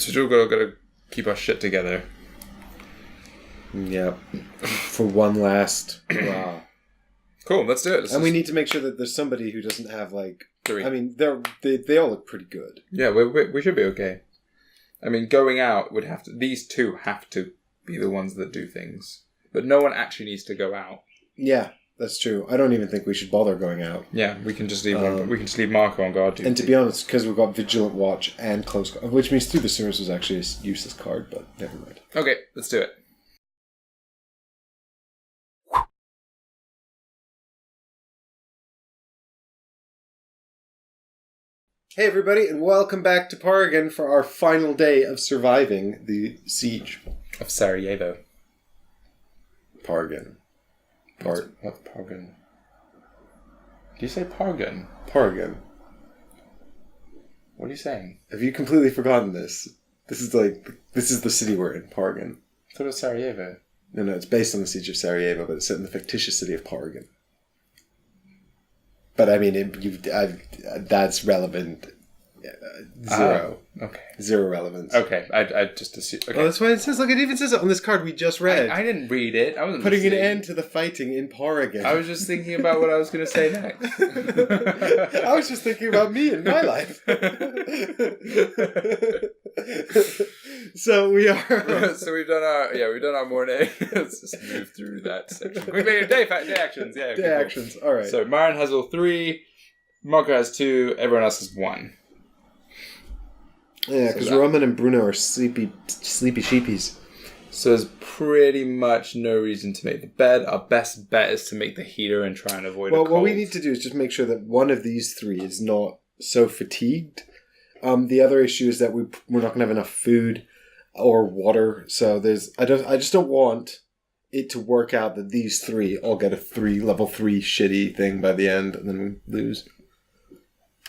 So we've got to keep our shit together. Yeah. For one last hurrah. Cool, let's do it. We need to make sure that there's somebody who doesn't have, like... 3. I mean, they all look pretty good. Yeah, we should be okay. I mean, going out would have to... These two have to be the ones that do things. But no one actually needs to go out. Yeah, that's true. I don't even think we should bother going out. Yeah, we can just leave we can just leave Marco on guard duty. And to be honest, because we've got Vigilant Watch and Close... Which means Through the Sewers was actually a useless card, but never mind. Okay, let's do it. Hey everybody, and welcome back to Paragon for our final day of surviving the siege of Sarajevo. Paragon. What's Paragon? Do you say Paragon? Paragon. What are you saying? Have you completely forgotten this? This is the city we're in, Paragon. I thought it was Sarajevo. No, it's based on the siege of Sarajevo, but it's set in the fictitious city of Paragon. But I mean, that's relevant. 0. Okay. 0 relevance. Okay, I just assumed. Okay. Oh, that's why it says. Look, it even says it on this card we just read. I didn't read it. I wasn't putting an end to the fighting in Paragon. I was just thinking about what I was going to say next. I was just thinking about me and my life. So we are. So we've done our morning. Let's just move through that section. We've made day actions. Yeah. Day actions. All right. So Myron has all 3. Marco has 2. Everyone else has 1. Yeah, because Roman and Bruno are sleepy sheepies. So there's pretty much no reason to make the bed. Our best bet is to make the heater and try and avoid a cold. What we need to do is just make sure that one of these 3 is not so fatigued. The other issue is that we're not going to have enough food or water. So I just don't want it to work out that these 3 all get a level 3 shitty thing by the end, and then we lose.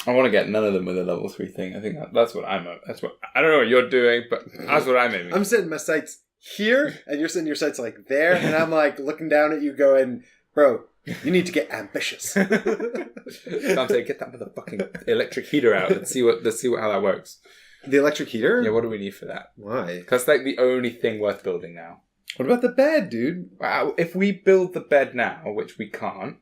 I want to get none of them with a level 3 thing. I think that's what I'm. I don't know what you're doing, but that's what I'm aiming. I'm setting my sights here, and you're setting your sights like there, and I'm like looking down at you, going, "Bro, you need to get ambitious." Dante, get that motherfucking electric heater out. Let's see how that works. The electric heater? Yeah. What do we need for that? Why? Because like the only thing worth building now. What about the bed, dude? Wow. If we build the bed now, which we can't.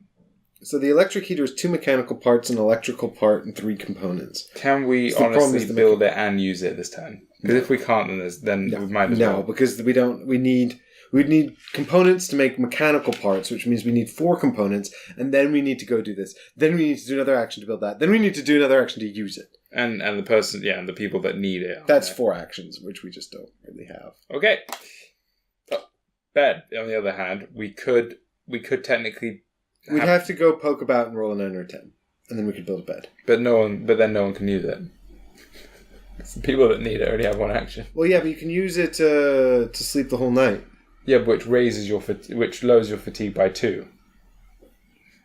So the electric heater is 2 mechanical parts, an electrical part, and 3 components. Can we honestly build it and use it this turn? Because if we can't, then we might as well. No, because we don't. We'd need components to make mechanical parts, which means we need 4 components, and then we need to go do this. Then we need to do another action to build that. Then we need to do another action to use it. And the person, and the people that need it. That's 4 actions, which we just don't really have. Okay. Bed. On the other hand, we could technically. We'd have to go poke about and roll a 9 or a 10, and then we could build a bed. But then no one can use it. It's the people that need it only have 1 action. Well, yeah, but you can use it to sleep the whole night. Yeah, but which lowers your fatigue by 2.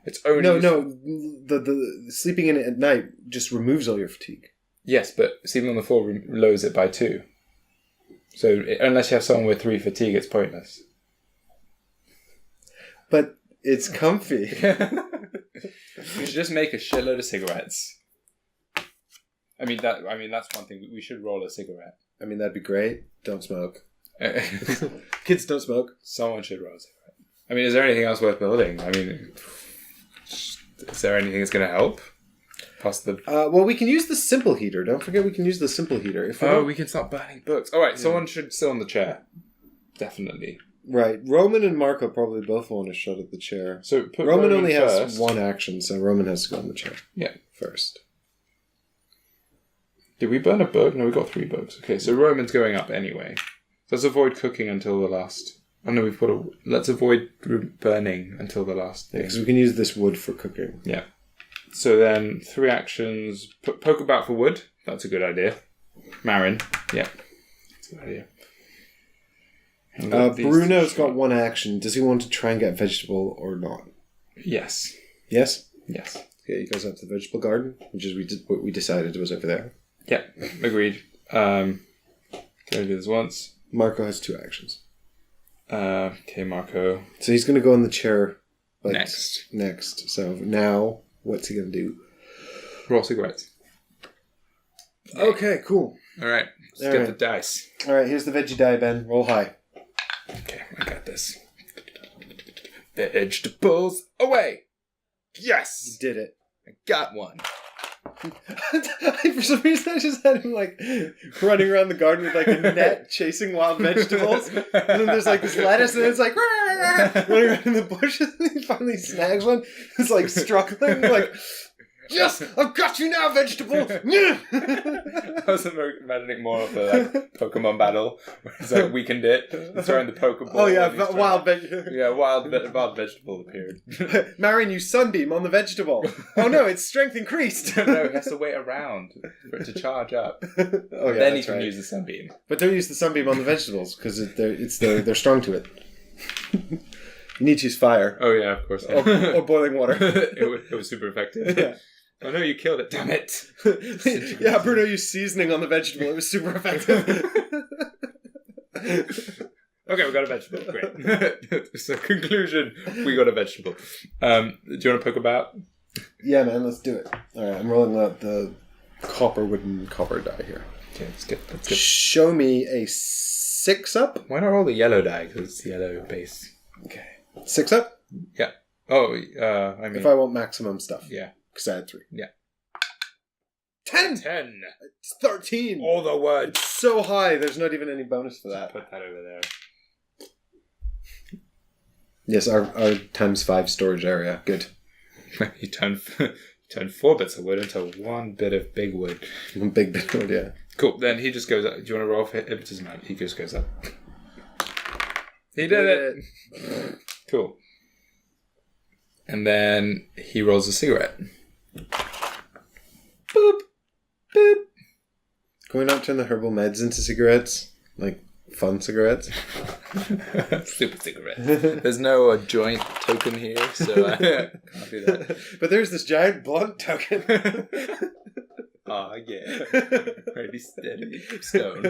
It's only the sleeping in it at night just removes all your fatigue. Yes, but sleeping on the floor lowers it by 2. So unless you have someone with 3 fatigue, it's pointless. But it's comfy. We should just make a shitload of cigarettes. I mean that's one thing. We should roll a cigarette. I mean that'd be great. Don't smoke. Kids don't smoke. Someone should roll a cigarette. I mean, is there anything else worth building? I mean, is there anything that's going to help? Well, we can use the simple heater. Don't forget we can use the simple heater. We can start burning books. All right, someone should sit on the chair. Definitely. Right. Roman and Marco probably both want a shot at the chair. So put Roman only first. has 1 action, so Roman has to go on the chair. Yeah. First. Did we burn a book? No, we got 3 books. Okay, so Roman's going up anyway. Let's avoid cooking until the last. Oh no, let's avoid burning until the last thing. Because we can use this wood for cooking. Yeah. So then 3 actions. Poke about for wood. That's a good idea. Marin. Yeah. That's a good idea. Bruno's got 1 action. Does he want to try and get vegetable or not? Yes. Yes? Yes. Okay, he goes up to the vegetable garden, which is what we decided was over there. Yeah, agreed. Can I do this once? Marco has 2 actions. Okay, Marco. So he's going to go on the chair next. So now, what's he going to do? Roll cigarettes. Okay, cool. All right. Let's All get right. the dice. All right, here's the veggie die, Ben. Roll high. Okay, I got this. Vegetables away. You Yes, did it. I got one. For some reason, I just had him like running around the garden with like a net chasing wild vegetables. And then there's like this lettuce, and it's like running around in the bushes. And he finally snags one. It's like struggling, like, yes, I've got you now, vegetable. I was imagining more of the like, Pokemon battle where he's like weakened it, he's throwing the Pokeball. Oh yeah, and he's wild trying- vegetable. Yeah, wild vegetable appeared. Marion, you sunbeam on the vegetable. Oh no, its strength increased. No, he has to wait around for it to charge up. Oh yeah, Then he that's can right. use the sunbeam. But don't use the sunbeam on the vegetables because they're strong to it. You need to use fire Oh yeah, of course. or boiling water. it was super effective. Yeah. Oh no, you killed it! Damn it! Yeah, Bruno used seasoning on the vegetable. It was super effective. Okay, we got a vegetable. Great. So conclusion, we got a vegetable. Do you want to poke about? Yeah, man, let's do it. All right, I'm rolling out the wooden copper die here. Okay, let's get. Show me a 6-up. Why not roll the yellow die? Because it's the yellow base. Okay, 6-up. Yeah. Oh, I mean. If I want maximum stuff, Yeah. because I had 3. Yeah. 10. 10. It's 13. All the words. It's so high. There's not even any bonus for that. Put that over there. Yes, our ×5 storage area. Good. You turn 4 bits of wood into 1 bit of big wood. One big bit of wood, yeah. Cool. Then he just goes up. Do you want to roll for it? It doesn't matter. He just goes up. He did it. Cool. And then he rolls a cigarette. Boop. Boop. Can we not turn the herbal meds into cigarettes? Like, fun cigarettes? Stupid cigarette. There's no joint token here, so I can't do that. But there's this giant blunt token. Oh, yeah. Pretty steady stone.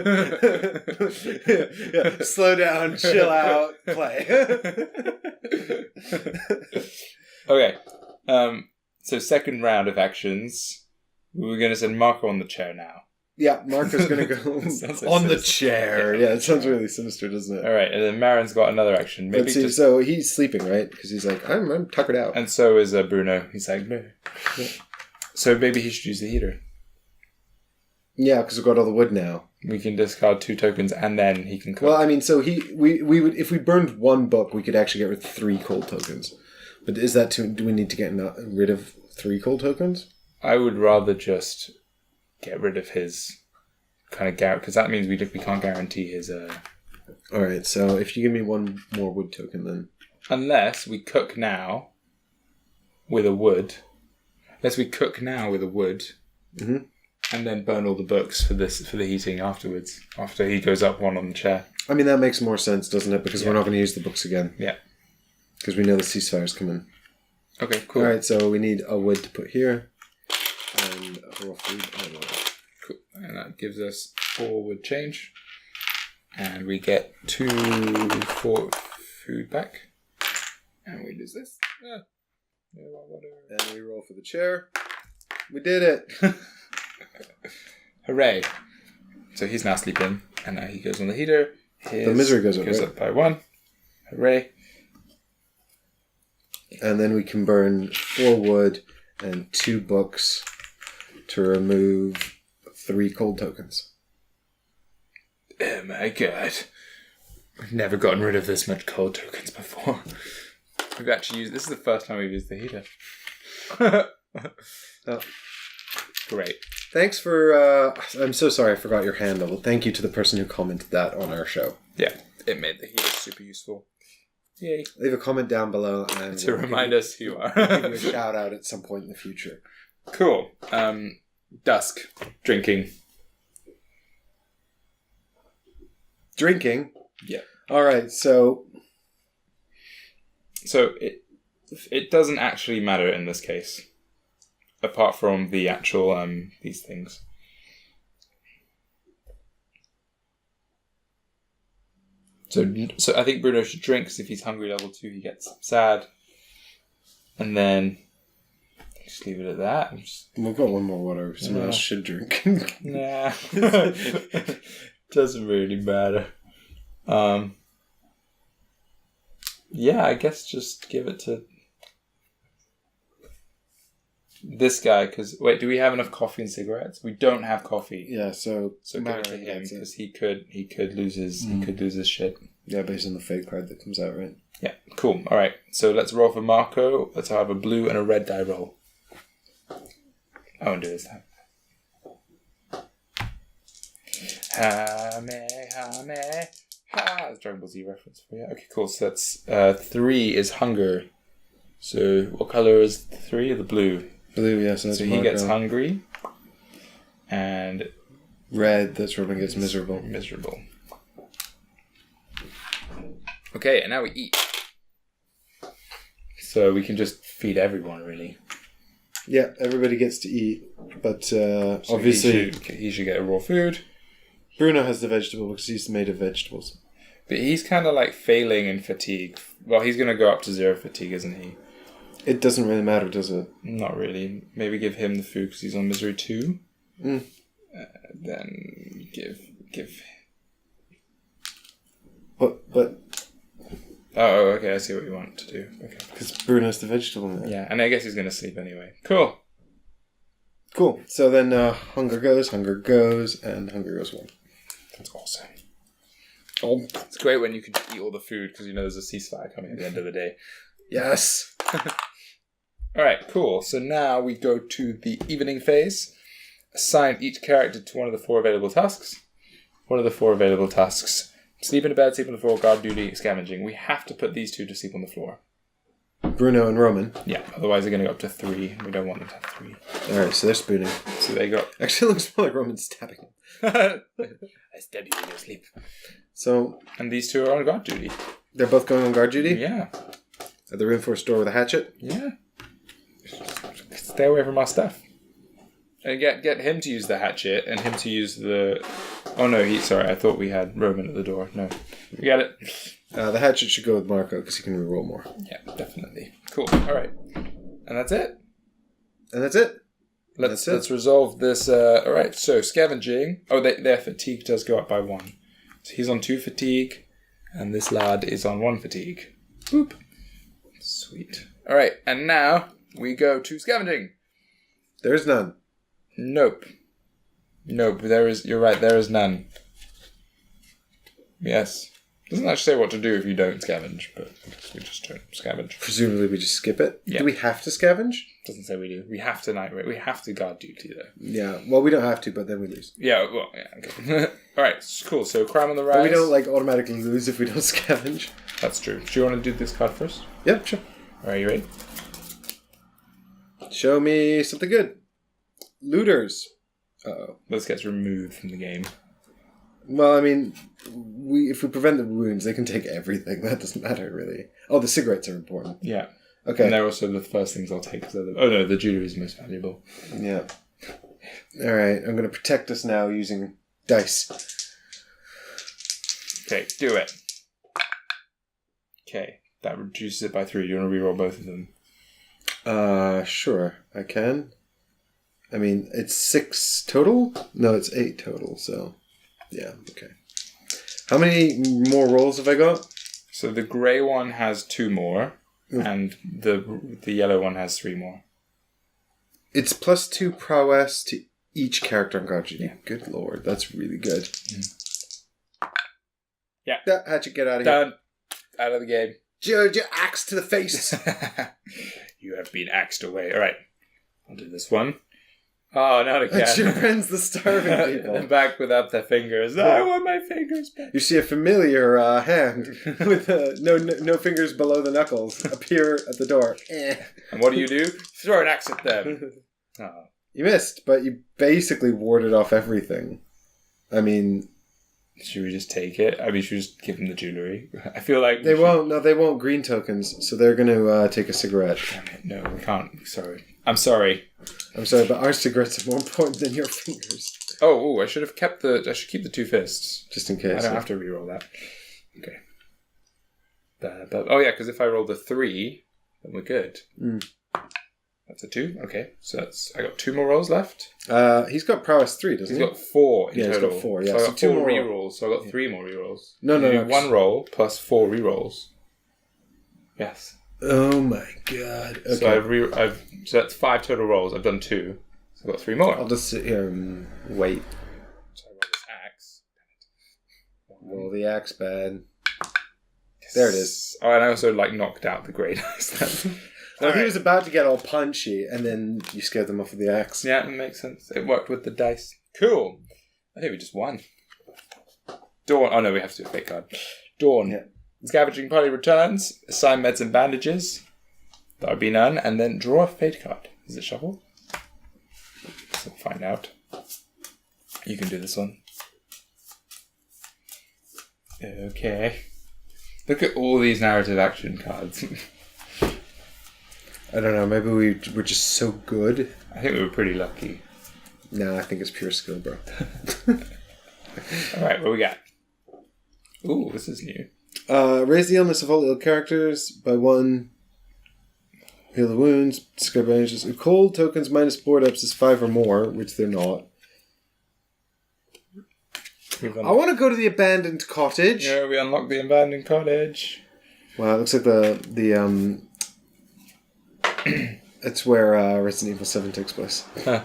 Yeah. Slow down, chill out, play. Okay. So second round of actions. We're going to send Marco on the chair now. Yeah, Marco's going to go Sounds like on the sinister. chair. Yeah, it sounds really sinister, doesn't it? All right, and then Marin's got another action. Maybe Let's see, just, so he's sleeping, right? Because he's like, I'm tuckered out. and so is Bruno. He's like, no. So maybe he should use the heater. Yeah, because we've got all the wood now. We can discard 2 tokens, and then he can cook. Well, I mean, so we would, if we burned 1 book, we could actually get rid of 3 cold tokens. But is that too? Do we need to get rid of 3 cold tokens? I would rather just get rid of his kind of because that means we can't guarantee his. All right. So if you give me 1 more wood token, then Unless we cook now with a wood. Unless we cook now with a wood. Mhm. And then burn all the books for the heating afterwards. After he goes up one on the chair. I mean that makes more sense, doesn't it? Because we're not going to use the books again. Yeah. Because we know the ceasefire's coming. Okay, cool. All right. So we need a wood to put here, and a raw food. Cool. And that gives us 4 wood change. And we get 2 4 food back. And we lose this. And we roll for the chair. We did it. Hooray. So he's now sleeping. And now he goes on the heater. The misery goes up, right? up by 1. Hooray. And then we can burn 4 wood and 2 books to remove 3 cold tokens. Oh my god. We've never gotten rid of this much cold tokens before. We've actually used... This is the first time we've used the heater. Oh. Great. Thanks for... I'm so sorry I forgot your handle. But thank you to the person who commented that on our show. Yeah, it made the heater super useful. Yay. Leave a comment down below and To remind us who you are. give you a shout out at some point in the future. Cool. Dusk. Drinking. Drinking. Yeah. All right, so So it doesn't actually matter in this case. Apart from the actual these things. So I think Bruno should drink because if he's hungry level 2 he gets sad. And then Just leave it at that. We've got one more water. Someone else should drink. Nah. Doesn't really matter. Yeah, I guess just give it to this guy, because wait, do we have enough coffee and cigarettes? We don't have coffee. Yeah, so give it to him, because he could lose his shit. Yeah, based on the fate card that comes out, right? Yeah, cool. All right, so let's roll for Marco. Let's have a blue and a red die roll. I won't do this time. Hame. That's Dragon Ball Z reference for you. Okay, cool. So that's 3 is hunger. So what color is 3? The blue. Blue, yes. Yeah, so he gets hungry. And red, that's Robin gets miserable. Miserable. Okay, and now we eat. So we can just feed everyone, really. Yeah, everybody gets to eat, but so obviously he should get a raw food. Bruno has the vegetable because he's made of vegetables. But he's kind of like failing in fatigue. Well, he's going to go up to 0 fatigue, isn't he? It doesn't really matter, does it? Not really. Maybe give him the food because he's on misery 2. Then give. But. Oh, okay. I see what you want to do. Okay. Because Bruno's the vegetable now. Yeah, and I guess he's going to sleep anyway. Cool. So then hunger goes, and hunger goes 1. That's awesome. Oh, it's great when you can eat all the food because you know there's a ceasefire coming at the end of the day. Yes. All right, cool. So now we go to the evening phase. Assign each character to one of the 4 available tasks. One of the 4 available tasks: sleep in a bed, sleep on the floor, guard duty, scavenging. We have to put these 2 to sleep on the floor. Bruno and Roman. Yeah, otherwise they're going to go up to 3. We don't want them to have 3. All right, so they're spooning. So they got. Actually, it looks more like Roman's stabbing him. I stab you in your sleep. So, and these 2 are on guard duty. They're both going on guard duty? Yeah. At the reinforced door with a hatchet? Yeah. Stay away from our stuff. And get him to use the hatchet and him to use the... Oh no, sorry, I thought we had Roman at the door. No. We got it. The hatchet should go with Marco because he can reroll more. Yeah, definitely. Cool. Alright. And that's it. Let's resolve this. Alright, so scavenging. Oh, their fatigue does go up by 1. So he's on 2 fatigue, and this lad is on 1 fatigue. Boop. Sweet. Alright, and now we go to scavenging. There's none. Nope, there is... You're right, there is none. Yes. Doesn't actually say what to do if you don't scavenge, but we just don't scavenge. Presumably we just skip it. Yeah. Do we have to scavenge? Doesn't say we do. We have to night raid. We have to guard duty, though. Yeah, well, we don't have to, but then we lose. Yeah, well, yeah, okay. Alright, cool. So, crime on the rise. But we don't, automatically lose if we don't scavenge. That's true. Do you want to do this card first? Yeah, sure. Alright, you ready? Show me something good. Looters. Uh-oh. This gets removed from the game. Well, I mean, if we prevent the wounds, they can take everything. That doesn't matter, really. Oh, the cigarettes are important. Yeah. Okay. And they're also the first things I'll take. Oh no, the jewelry is most valuable. Yeah. Alright, I'm going to protect us now using dice. Okay, do it. Okay, that reduces it by 3. Do you want to reroll both of them? Sure, I can. I mean, it's 6 total? No, it's 8 total, so... Yeah, okay. How many more rolls have I got? So the grey one has 2 more, and the yellow one has 3 more. It's +2 prowess to each character on guard duty. Yeah. Good lord, that's really good. Mm. Yeah. That hatchet, get out of Done. Out of the game. Judge, axe to the face. You have been axed away. All right, I'll do this one. Oh, not again. That's your friends, the starving people. They're back without their fingers. I want my fingers back. You see a familiar hand with no fingers below the knuckles appear at the door. And what do? Throw an axe at them. Oh. You missed, but you basically warded off everything. I mean... Should we just take it? I mean, should we just give them the jewellery? I feel like... They won't. No, they won't green tokens, so they're going to take a cigarette. Damn it. No, we can't. Sorry. I'm sorry, but our cigarettes are more important than your fingers. Oh, I should keep the 2 fists. Just in case. I don't have to reroll that. Okay. But, oh yeah, because if I roll the 3, then we're good. That's a 2. Okay, so I got 2 more rolls left. He's got prowess 3, doesn't He's he? got 4 in Yeah, total. he's got 4, yeah. So I So got 2 4 more rerolls, so I got 3 more rerolls. No, You do no. 1 roll plus 4 rerolls. Yes. Oh my god. Okay. So that's 5 total rolls. I've done 2. So I've got 3 more. I'll just sit here and wait. So I roll this axe. Roll the axe bad. There it is. Oh, and I also knocked out the grey dice. Well, he was about to get all punchy, and then you scared them off with the axe. Yeah, it makes sense. It worked with the dice. Cool. I think we just won. Dawn. Oh no, we have to do a fake card. Dawn. Yeah. Scavenging party returns. Assign meds and bandages. That would be none. And then draw a fate card. Is it shuffle? So find out. You can do this one. Okay. Look at all these narrative action cards. I don't know, maybe we were just so good. I think we were pretty lucky. No, I think it's pure skill, bro. Alright, what we got? Ooh, this is new. Raise the illness of all ill characters by 1. Heal the wounds. Discard bandages. Cold tokens minus board ups is 5 or more, which they're not. I want to go to the abandoned cottage. Yeah, we unlocked the abandoned cottage. Wow, it looks like the it's where Resident Evil 7 takes place. Huh.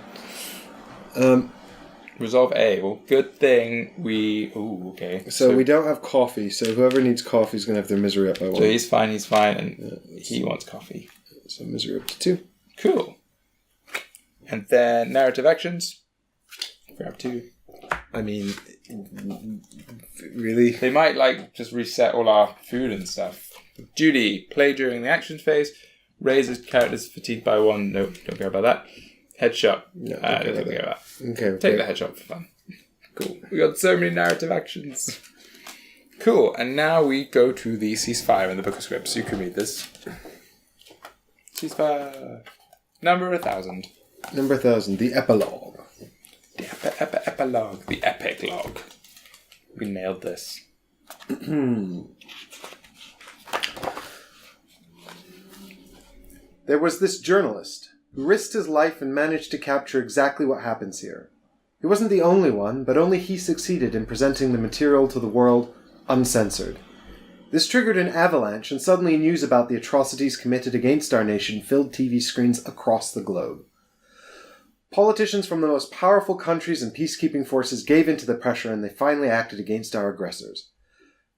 Resolve A. Well, good thing we... Ooh, okay. So we don't have coffee, so whoever needs coffee is going to have their misery up by 1. So he's fine, and he wants coffee. So misery up to 2. Cool. And then narrative actions. Grab 2. I mean, really? They might, just reset all our food and stuff. Duty. Play during the action phase. Raises characters fatigued by 1. Nope, don't care about that. Headshot. No, I don't care about that. Okay. Take the headshot for fun. Cool. We got so many narrative actions. Cool. And now we go to the ceasefire in the Book of Scripts. You can read this. Ceasefire. Number 1,000. Number 1,000. The epilogue. The epilogue. The epic log. We nailed this. There was this journalist who risked his life and managed to capture exactly what happens here. He wasn't the only one, but only he succeeded in presenting the material to the world uncensored. This triggered an avalanche, and suddenly news about the atrocities committed against our nation filled TV screens across the globe. Politicians from the most powerful countries and peacekeeping forces gave in to the pressure, and they finally acted against our aggressors.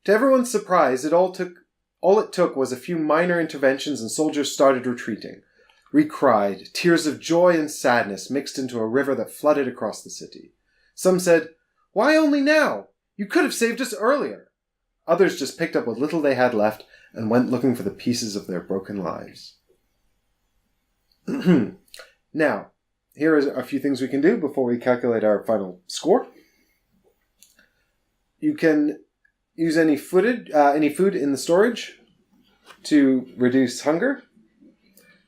To everyone's surprise, all it took was a few minor interventions, and soldiers started retreating. We cried, tears of joy and sadness mixed into a river that flooded across the city. Some said, "Why only now? You could have saved us earlier." Others just picked up what little they had left and went looking for the pieces of their broken lives. Now, here are a few things we can do before we calculate our final score. You can use any food in the storage to reduce hunger.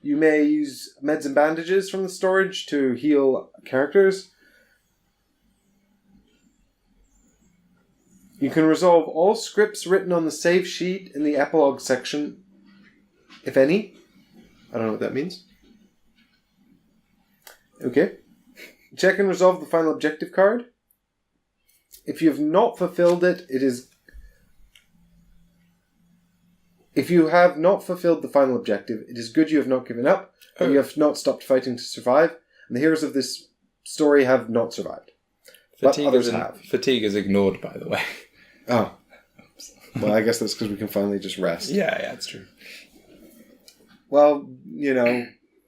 You may use meds and bandages from the storage to heal characters. You can resolve all scripts written on the save sheet in the epilogue section, if any. I don't know what that means. Okay. Check and resolve the final objective card. If you have not fulfilled it, If you have not fulfilled the final objective, it is good you have not given up, and you have not stopped fighting to survive, and the heroes of this story have not survived. Fatigue but others have. Fatigue is ignored, by the way. Oh. Well, I guess that's because we can finally just rest. Yeah, that's true. Well,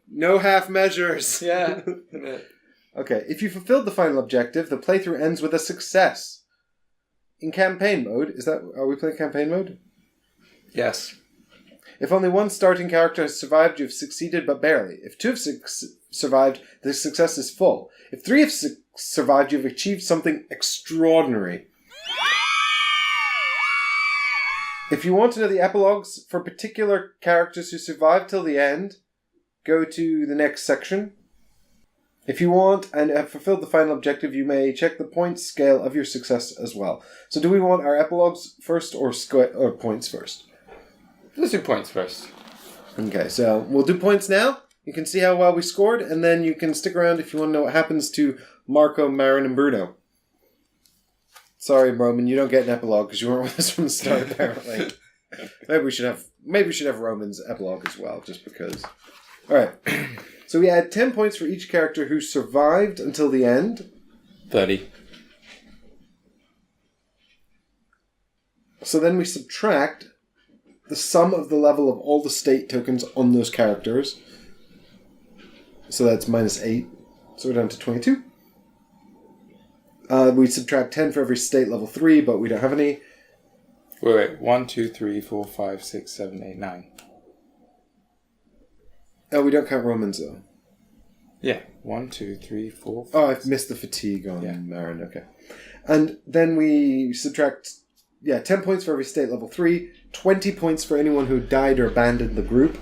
no half measures. Yeah. Okay, if you fulfilled the final objective, the playthrough ends with a success. In campaign mode, are we playing campaign mode? Yes. If only one starting character has survived, you have succeeded, but barely. If 2 have survived, the success is full. If 3 have survived, you have achieved something extraordinary. If you want to know the epilogues for particular characters who survived till the end, go to the next section. If you want and have fulfilled the final objective, you may check the points scale of your success as well. So do we want our epilogues first or points first? Let's do points first. Okay, so we'll do points now. You can see how well we scored, and then you can stick around if you want to know what happens to Marco, Marin, and Bruno. Sorry, Roman, you don't get an epilogue because you weren't with us from the start, apparently. Maybe we should have Roman's epilogue as well, just because. Alright. So we add 10 points for each character who survived until the end. 30. So then we subtract the sum of the level of all the state tokens on those characters. So that's minus 8. So we're down to 22. We subtract 10 for every state level 3, but we don't have any. Wait. 1, 2, 3, 4, 5, 6, 7, 8, 9. Oh, we don't count Romans, though. Yeah. 1, 2, 3, 4, 5. Oh, I've missed the fatigue on Marin. Okay. And then we subtract, 10 points for every state level 3, 20 points for anyone who died or abandoned the group.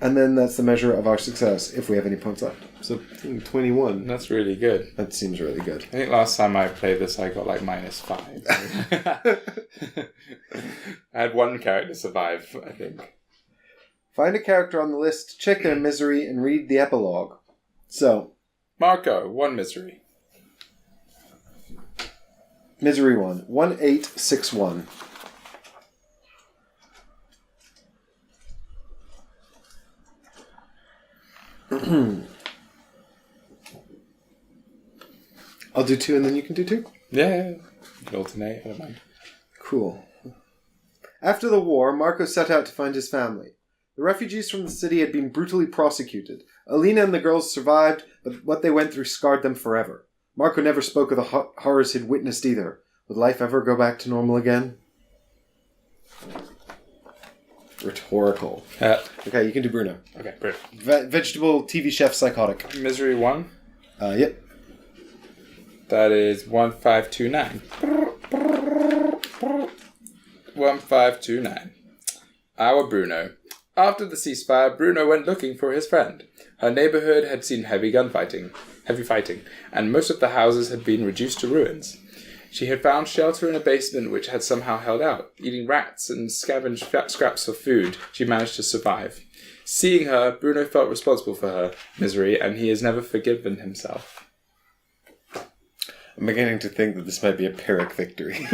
And then that's the measure of our success, if we have any points left. So, 21. That's really good. That seems really good. I think last time I played this, I got like -5. I had one character survive, I think. Find a character on the list, check their misery, and read the epilogue. So, Marco, 1 misery. misery 1. 1861. I'll do 2 and then you can do 2? Yeah. You can alternate, I don't mind. Cool. After the war, Marco set out to find his family. The refugees from the city had been brutally prosecuted. Alina and the girls survived, but what they went through scarred them forever. Marco never spoke of the horrors he'd witnessed either. Would life ever go back to normal again? Rhetorical. Okay, you can do Bruno. Okay, Bruno. Vegetable TV chef psychotic. Misery 1. Yep. That is 1529. 1529. Our Bruno. After the ceasefire, Bruno went looking for his friend. Her neighborhood had seen heavy fighting, and most of the houses had been reduced to ruins. She had found shelter in a basement which had somehow held out. Eating rats and scavenged scraps of food, she managed to survive. Seeing her, Bruno felt responsible for her misery, and he has never forgiven himself. I'm beginning to think that this might be a Pyrrhic victory.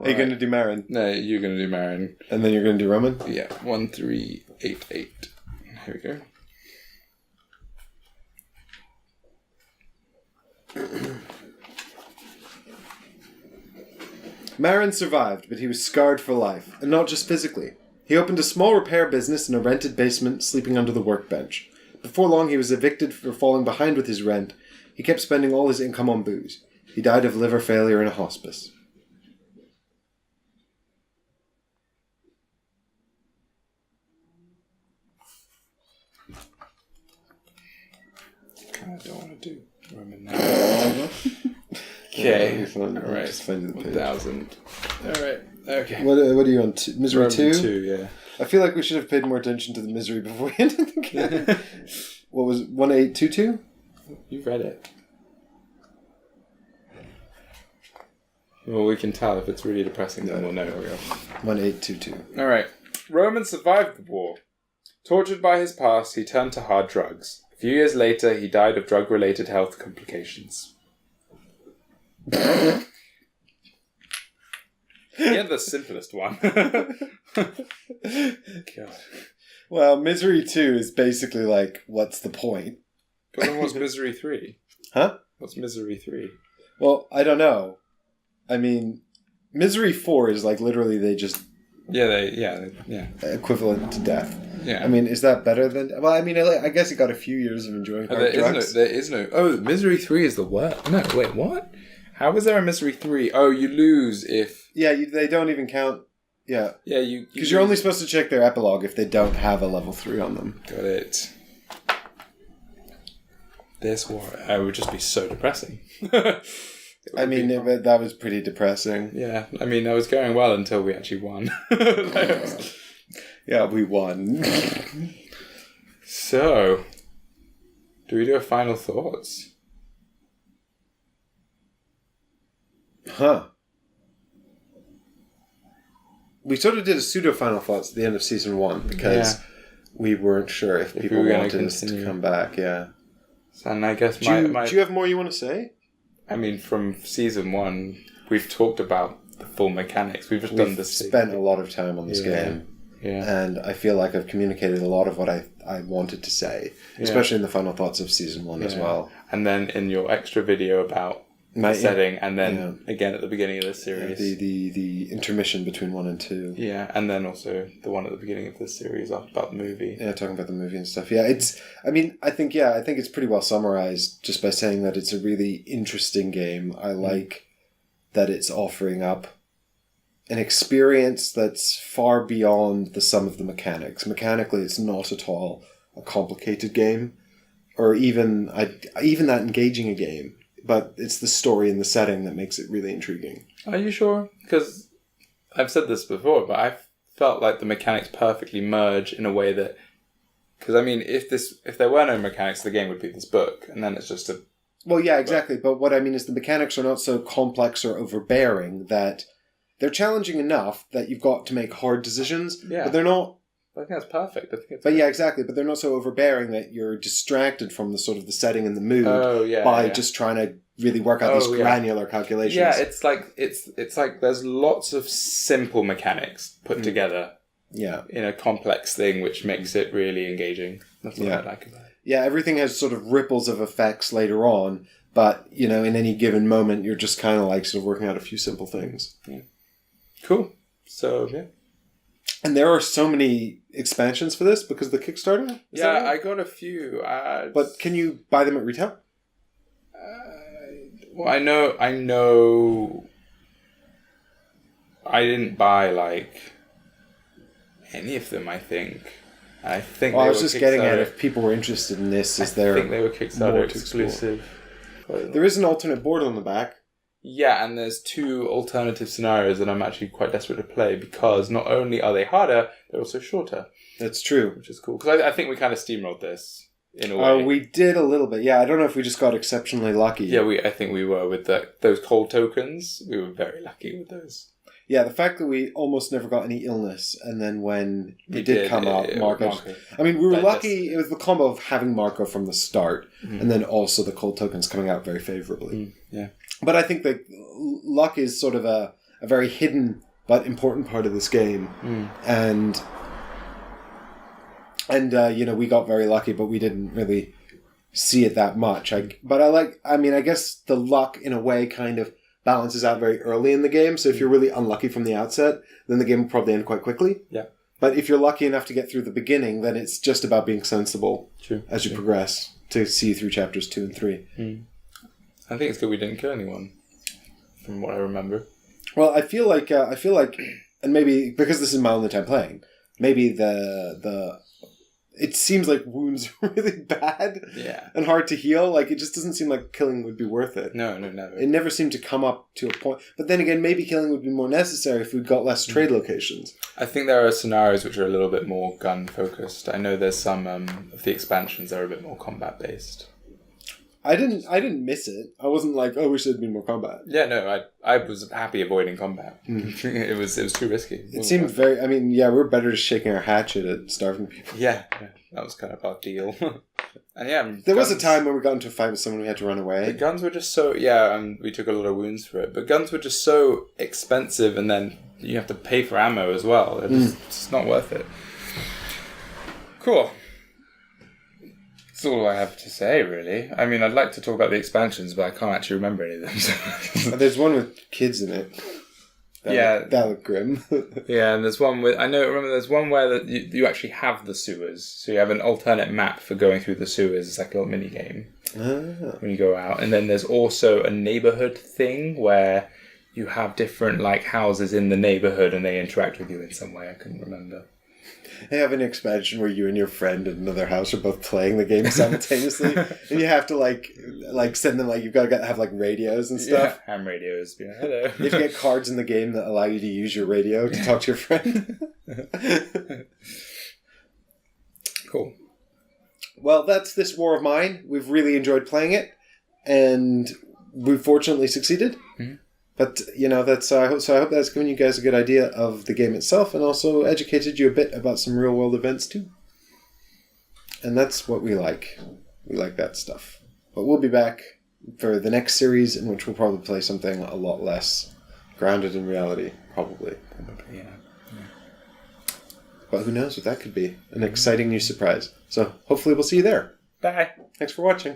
Are you going to do Marin? No, you're going to do Marin. And then you're going to do Roman? Yeah, 1388. Here we go. Marin survived, but he was scarred for life, and not just physically. He opened a small repair business in a rented basement, sleeping under the workbench. Before long, he was evicted for falling behind with his rent. He kept spending all his income on booze. He died of liver failure in a hospice. I don't want to do Roman now. Okay. Alright. Just find you the page. 1,000. Alright. Okay. What are you on? Misery Roman 2? 2, yeah. I feel like we should have paid more attention to the misery before we ended the game. What was it? 1822? You've read it. Well, we can tell if it's really depressing, then we'll know. 1822. Alright. Roman survived the war. Tortured by his past, he turned to hard drugs. A few years later, he died of drug-related health complications. Yeah, the simplest one. God. Well, Misery 2 is basically like, what's the point? But then what's Misery 3? Huh? What's Misery 3? Well, I don't know. I mean, Misery 4 is like literally they just... Yeah. Equivalent to death. Yeah. I mean, is that better than... Well, I mean, I guess he got a few years of enjoying hard drugs. There is no... Oh, Misery 3 is the worst. No, wait, what? How is there a Misery 3? Oh, you lose if... Yeah, they don't even count... Yeah. Yeah, you... Because you're only supposed to check their epilogue if they don't have a level 3 on them. Got it. This war... It would just be so depressing. I mean, that was pretty depressing. Yeah, I mean, that was going well until we actually won. Yeah, we won. So, do we do a final thoughts? Huh. we sort of did a pseudo final thoughts at the end of season 1 because we weren't sure if people wanted us to come back. Yeah. And I guess do you have more you want to say? I mean, from season 1, we've talked about the full mechanics. We've spent a lot of time on this game. Yeah. And I feel like I've communicated a lot of what I wanted to say, especially in the final thoughts of season 1 as well. And then in your extra video about the setting, and then again at the beginning of the series. The intermission between 1 and 2. Yeah, and then also the one at the beginning of the series about the movie. Yeah, talking about the movie and stuff. Yeah, I think it's pretty well summarized just by saying that it's a really interesting game. I like that it's offering up an experience that's far beyond the sum of the mechanics. Mechanically, it's not at all a complicated game, or even that engaging a game. But it's the story and the setting that makes it really intriguing. Are you sure? Because I've said this before, but I felt like the mechanics perfectly merge in a way that... Because, I mean, if there were no mechanics, the game would be this book, and then it's just a... Well, yeah, exactly. But what I mean is the mechanics are not so complex or overbearing that... They're challenging enough that you've got to make hard decisions, but they're not... I think that's perfect. Yeah, exactly. But they're not so overbearing that you're distracted from the sort of the setting and the mood by just trying to really work out these granular calculations. Yeah, it's like there's lots of simple mechanics put together in a complex thing, which makes it really engaging. That's what I like about it. Yeah, everything has sort of ripples of effects later on, but, in any given moment, you're just kind of like sort of working out a few simple things. Yeah. Cool. So, yeah. And there are so many expansions for this because of the Kickstarter? I got a few. But can you buy them at retail? Well, I know I didn't buy, any of them, I think. I was just getting at if people were interested in this. I think they were Kickstarter exclusive. There is an alternate board on the back. Yeah, and there's 2 alternative scenarios that I'm actually quite desperate to play because not only are they harder, they're also shorter. That's true. Which is cool. Because I think we kind of steamrolled this in a way. We did a little bit. Yeah, I don't know if we just got exceptionally lucky. Yeah, I think we were with those cold tokens. We were very lucky with those. Yeah, the fact that we almost never got any illness, and then when it did come up, Marco. I mean, we were lucky. It was the combo of having Marco from the start, and then also the cold tokens coming out very favorably. Yeah. But I think that luck is sort of a very hidden but important part of this game. And we got very lucky, but we didn't really see it that much. I guess the luck in a way kind of balances out very early in the game. So if you're really unlucky from the outset, then the game will probably end quite quickly. Yeah. But if you're lucky enough to get through the beginning, then it's just about being sensible as you progress to see through chapters 2 and 3. I think it's good we didn't kill anyone, from what I remember. Well, I feel like, and maybe because this is my only time playing, maybe it seems like wounds are really bad and hard to heal. Like, it just doesn't seem like killing would be worth it. No, never. It never seemed to come up to a point. But then again, maybe killing would be more necessary if we'd got less trade locations. I think there are scenarios which are a little bit more gun-focused. I know there's some of the expansions that are a bit more combat-based. I didn't miss it. I wasn't like, I wish there'd been more combat. Yeah, no, I was happy avoiding combat. It was too risky. It seemed very... I mean, yeah, we're better just shaking our hatchet at starving people. Yeah, that was kind of our deal. And there was a time when we got into a fight with someone we had to run away. The guns were just so... Yeah, and we took a lot of wounds for it. But guns were just so expensive, and then you have to pay for ammo as well. It's just not worth it. Cool. That's all I have to say, really. I mean, I'd like to talk about the expansions, but I can't actually remember any of them. So. There's one with kids in it. That looked grim. Yeah, and there's one with... there's one where you actually have the sewers. So you have an alternate map for going through the sewers. It's like a little mini-game when you go out. And then there's also a neighborhood thing where you have different houses in the neighborhood and they interact with you in some way. I couldn't remember. I have an expansion where you and your friend in another house are both playing the game simultaneously, and you have to send them you've got to have radios and stuff. Yeah, ham radios. Yeah, hello. You have to get cards in the game that allow you to use your radio to talk to your friend. Cool. Well, that's This War of Mine. We've really enjoyed playing it, and we've fortunately succeeded. But, that's I hope that's given you guys a good idea of the game itself and also educated you a bit about some real-world events, too. And that's what we like. We like that stuff. But we'll be back for the next series in which we'll probably play something a lot less grounded in reality, probably. Yeah. But who knows what that could be. An exciting new surprise. So hopefully we'll see you there. Bye. Thanks for watching.